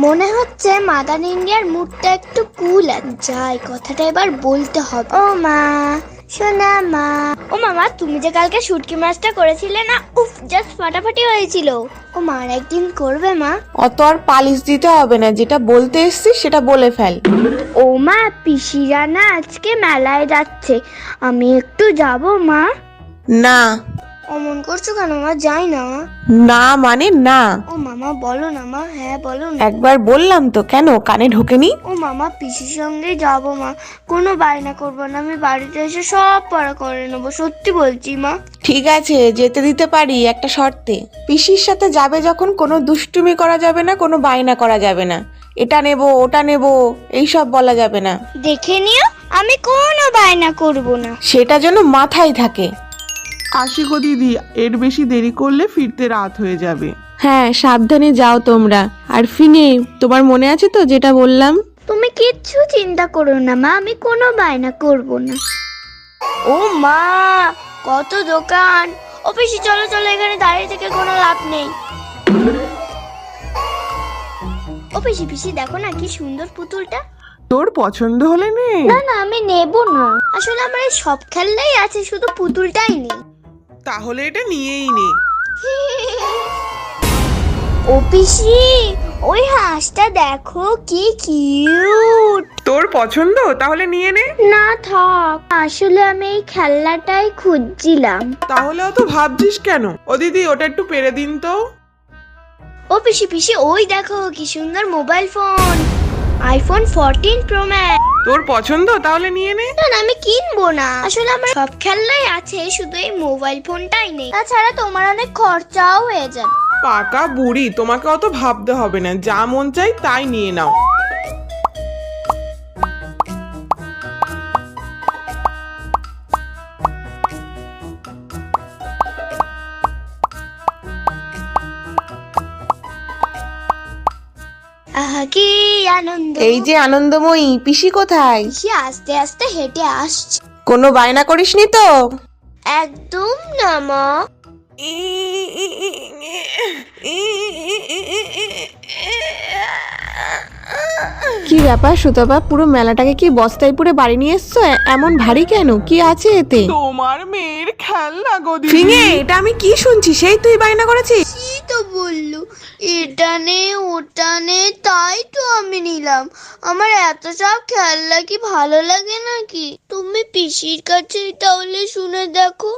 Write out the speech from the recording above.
মনে হচ্ছে মাদার ইন্ডিয়ার মুডটা একটু কুল আছে। যাই, কথাটা এবার বলতে হবে। ও মা, শোনা মা। ও মামা, তুমি যে কালকে শুটকি মাছটা করেছিলে না, উফ, জাস্ট ফাটাফাটি হয়েছিল। ও মা, একদিন করবে মা? অত আর পালিশ দিতে হবে না, যেটা বলতে এসছিস সেটা বলে ফেল। ও মা, পিসিরা না আজকে মেলায় যাচ্ছে, আমি একটু যাব মা। না। অমন করছো কেন মা? যাই না। না মানে না। ও মামা বলো না মা। হ্যাঁ বলো না। একবার বললাম তো, কেন কানে ঢোকেনি? ও মামা, পিসির সঙ্গে যাবো মা, কোনো বায়না করবো না, আমি বাড়িতে এসে সব পড়া করে নেবো, সত্যি বলছি মা। ঠিক আছে, যেতে দিতে পারি একটা শর্তে। পিসির সাথে যাবে যখন কোনো দুষ্টুমি করা যাবে না, কোনো বায়না করা যাবে না। এটা নেব ওটা নেব এইসব বলা যাবে না। দেখে নিও, আমি কোনো বায়না করবো না। সেটা যেন মাথায় থাকে। আসি গো দিদি, এর বেশি দেরি করলে ফিরতে রাত হয়ে যাবে। হ্যাঁ, সাবধানে যাও তোমরা। আর ফিনে, তোমার মনে আছে তো যেটা বললাম? তুমি কিচ্ছু চিন্তা করো না মা, আমি কোনো বায়না করবো না। ও মা, কত দোকান। ও পিসি, চলো চলো, এখানে দাঁড়িয়ে থেকে কোনো লাভ নেই। ও পিসি, পিসি দেখো না কি সুন্দর পুতুলটা। তোর পছন্দ হলে নে। না না, আমি নেব না, আসলে আমার এই সব খেলনাই আছে, শুধু পুতুলটাই নেই। তাহলে এটা নিয়েই নে। ও পিসি, ওই হাঁসটা দেখো কি কিউট। তোর পছন্দ, তাহলে নিয়ে নে। না থাক, আসলে আমি এই খেলনাটাই খুঁজছিলাম। তাহলে অত ভাবছিস কেন? ও দিদি, ওটা একটু পেরে দিন তো। ও পিসি, পিসি ওই দেখো কি সুন্দর mobile phone, iPhone 14 pro max. তোর পছন্দ, তাহলে নিয়ে নে। না না, আমি কিনবো না, আসলে আমার সব খেলনাই আছে, শুধু এই মোবাইল ফোনটাই নেই। তাছাড়া তোমার অনেক খরচাও হয়ে যাবে। পাকা বুড়ি, তোমাকে অত ভাবতে হবে না, যা মন চাই তাই নিয়ে নাও। আহা কি আনন্দ। এই যে আনন্দময়ী, পিসি কোথায়? পিসি আস্তে আস্তে হেঁটে আসছে। কোনো বায়না করিসনি তো? একদম না মা। কি ব্যাপার সুতপা, পুরো মেলাটাকে কি বস্তায় পুরে বাড়ি নিয়ে এসছো? এমন ভারী কেন? কি আছে এতে? তোমার মেয়ের খেলনা গো দিদি। ফিঙে, এটা আমি কি শুনছি? সেই তুই বায়না করেছিস? কি তো বললো, এটা নে ওটা নে, তাই তো আমি নিলাম। আমার এত সব খেলনা কি ভালো লাগে নাকি? তুমি পিসির কাছে তাহলে শুনে দেখো।